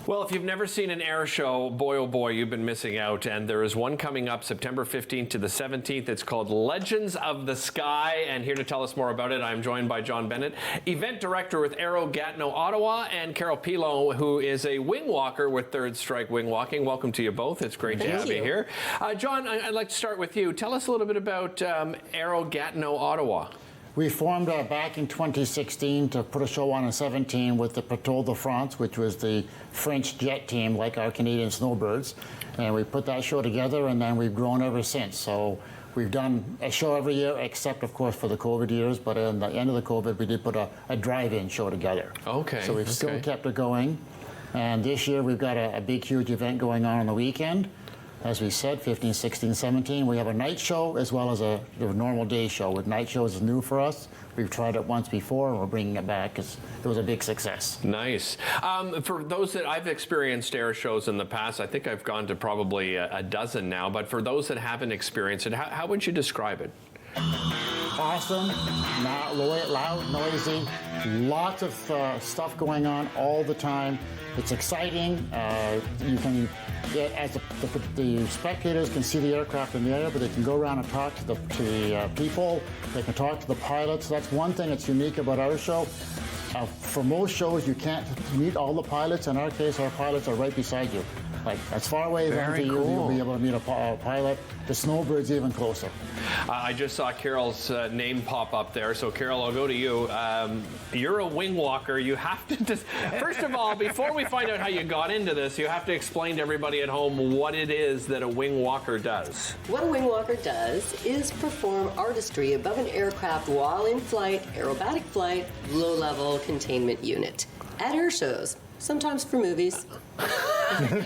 Well, if you've never seen an air show, boy oh boy, you've been missing out. And there is one coming up September 15th to the 17th. It's called Legends of the Sky. And here to tell us more about it, I'm joined by John Bennett, Event Director with Aero Gatineau-Ottawa, and Carol Pilon, who is a wing walker with Third Strike Wing Walking. Welcome to you both. It's great to have you here. John, I'd like to start with you. Tell us a little bit about Aero Gatineau-Ottawa. We formed back in 2016 to put a show on in 17 with the Patrol de France, which was the French jet team, like our Canadian Snowbirds. And we put that show together, and then we've grown ever since. So we've done a show every year, except, of course, for the COVID years. But at the end of the COVID, we did put a drive-in show together. Okay. So we've still kept it going. And this year, we've got a big, huge event going on the weekend. As we said, 15, 16, 17, we have a night show as well as a normal day show. With night shows is new for us. We've tried it once before, and we're bringing it back because it was a big success. Nice. For those that I've experienced air shows in the past, I think I've gone to probably a dozen now, but for those that haven't experienced it, how would you describe it? Awesome, not loud, noisy, lots of stuff going on all the time. It's exciting. You can get, as the spectators can see the aircraft in the air, but they can go around and talk to the people. They can talk to the pilots. That's one thing that's unique about our show. For most shows, you can't meet all the pilots. In our case, our pilots are right beside you. Like, as far away as you'll be able to meet a pilot. The Snowbird's even closer. I just saw Carol's name pop up there. So, Carol, I'll go to you. You're a wing walker. You have to first of all, before we find out how you got into this, you have to explain to everybody at home what it is that a wing walker does. What a wing walker does is perform artistry above an aircraft while in flight, aerobatic flight, low-level containment unit. At air shows, sometimes for movies.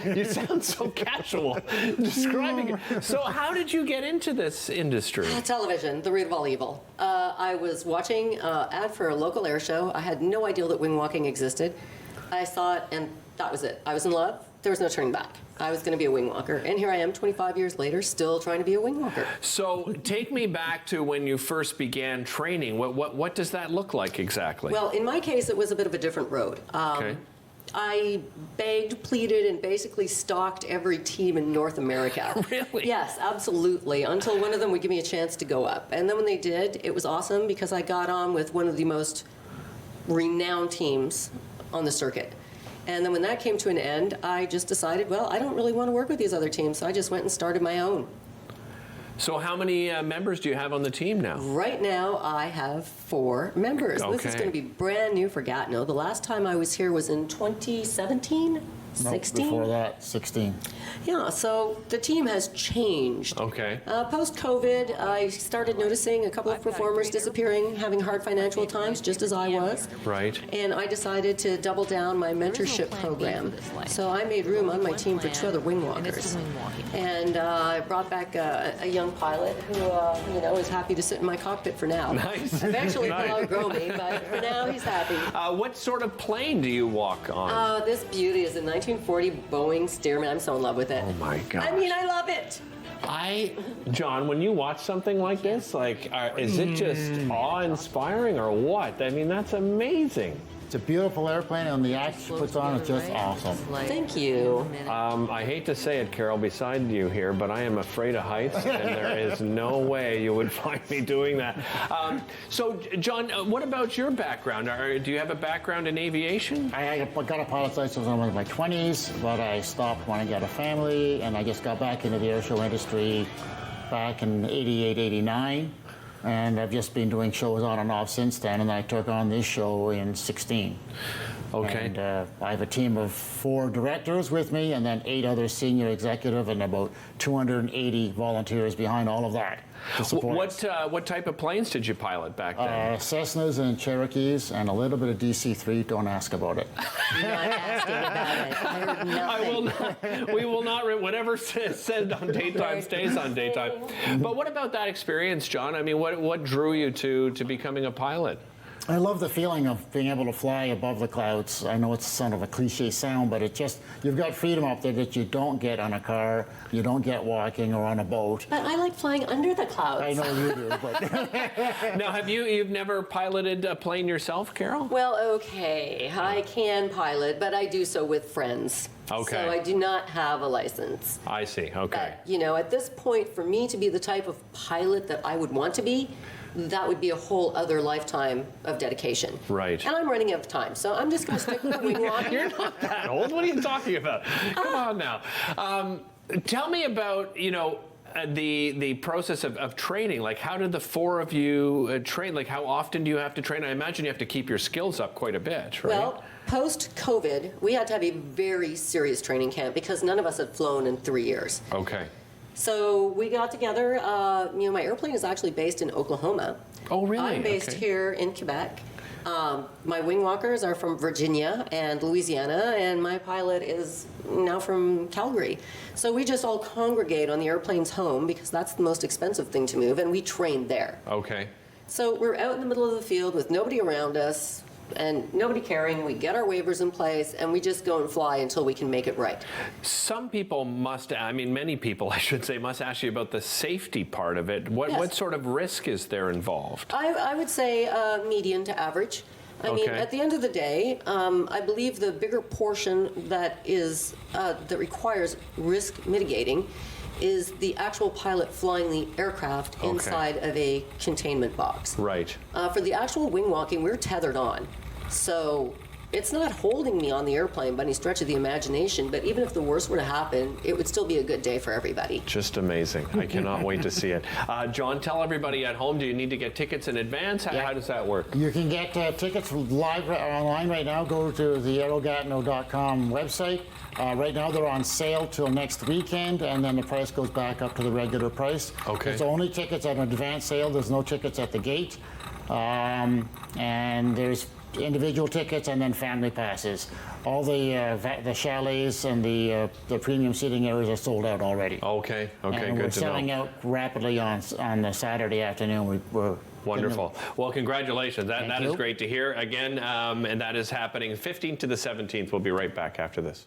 You sound so casual describing it. So how did you get into this industry? Television, the root of all evil. I was watching an ad for a local air show. I had no idea that wing walking existed. I saw it, and that was it. I was in love. There was no turning back. I was going to be a wing walker. And here I am 25 years later, still trying to be a wing walker. So take me back to when you first began training. What does that look like exactly? Well, in my case, it was a bit of a different road. Okay. I begged, pleaded, and basically stalked every team in North America. Really? Yes, absolutely, until one of them would give me a chance to go up. And then when they did, it was awesome because I got on with one of the most renowned teams on the circuit. And then when that came to an end, I just decided, well, I don't really want to work with these other teams, so I just went and started my own. So how many members do you have on the team now? Right now, I have 4 members. Okay. This is going to be brand new for Gatineau. The last time I was here was in 2017, 16? Before that, 16. Yeah, so the team has changed. Okay. Post-COVID, I started noticing a couple of performers disappearing, having hard financial times, just as I was. Right. And I decided to double down my mentorship program. So I made room on my team for 2 other wing walkers. And I brought back a young pilot who, is happy to sit in my cockpit for now. Nice. Eventually Nice. he'll outgrow me, but for now he's happy. What sort of plane do you walk on? This beauty is a 1940 Boeing Stearman. I'm so in love with it. Oh my God. I mean, I love it. John, when you watch something like this, is it just awe-inspiring or what? I mean, that's amazing. It's a beautiful airplane, and the act she puts on is just awesome. Thank you. I hate to say it, Carol, beside you here, but I am afraid of heights, and there is no way you would find me doing that. So, John, what about your background? Do you have a background in aviation? I got a pilot's license when I was in my 20s, but I stopped when I got a family, and I just got back into the air show industry back in 88, 89. And I've just been doing shows on and off since then, and I took on this show in 16. Okay. And I have a team of 4 directors with me, and then 8 other senior executive, and about 280 volunteers behind all of that to support What type of planes did you pilot back then? Cessnas and Cherokees, and a little bit of DC-3. Don't ask about it. I'm not asking about it. I heard nothing. I will not. We will not. Whatever said on daytime stays on daytime. But what about that experience, John? I mean, what drew you to becoming a pilot? I love the feeling of being able to fly above the clouds. I know it's sort of a cliche sound, but it just, you've got freedom up there that you don't get on a car, you don't get walking or on a boat. But I like flying under the clouds. I know you do, but Now, you've never piloted a plane yourself, Carol? Well, okay, I can pilot, but I do so with friends. Okay. So I do not have a license. I see, okay. But, you know, at this point, for me to be the type of pilot that I would want to be, that would be a whole other lifetime of dedication. Right. And I'm running out of time, so I'm just going to stick with the Wingwalker. You're not that old. What are you talking about? Come on now. Tell me about, the process of training. Like, how did the four of you train? Like, how often do you have to train? I imagine you have to keep your skills up quite a bit, right? Well, post-COVID, we had to have a very serious training camp because none of us had flown in 3 years. Okay. So we got together. My airplane is actually based in Oklahoma. Oh, really? I'm based here in Quebec. My wingwalkers are from Virginia and Louisiana, and my pilot is now from Calgary. So we just all congregate on the airplane's home because that's the most expensive thing to move, and we train there. Okay. So we're out in the middle of the field with nobody around us and nobody caring. We get our waivers in place, and we just go and fly until we can make it right. Some people many people, I should say, must ask you about the safety part of it. What sort of risk is there involved? I would say median to average. I mean, at the end of the day, I believe the bigger portion that requires risk mitigating is the actual pilot flying the aircraft inside of a containment box. Right. For the actual wing walking, we're tethered on. So it's not holding me on the airplane by any stretch of the imagination, but even if the worst were to happen, it would still be a good day for everybody. Just amazing. I cannot wait to see it. John, tell everybody at home, do you need to get tickets in advance? How does that work? you can get tickets live online right now. Go to the Aero Gatineau.com website. Right now they're on sale till next weekend, and then the price goes back up to the regular price. Okay. There's only tickets at an advance sale. There's no tickets at the gate. And there's individual tickets and then family passes. All the chalets and the premium seating areas are sold out already. Okay, and good we're to selling know. out rapidly on the Saturday afternoon. We're Wonderful. Well, congratulations. That is you. great to hear. Again, and that is happening 15th to the 17th. We'll be right back after this.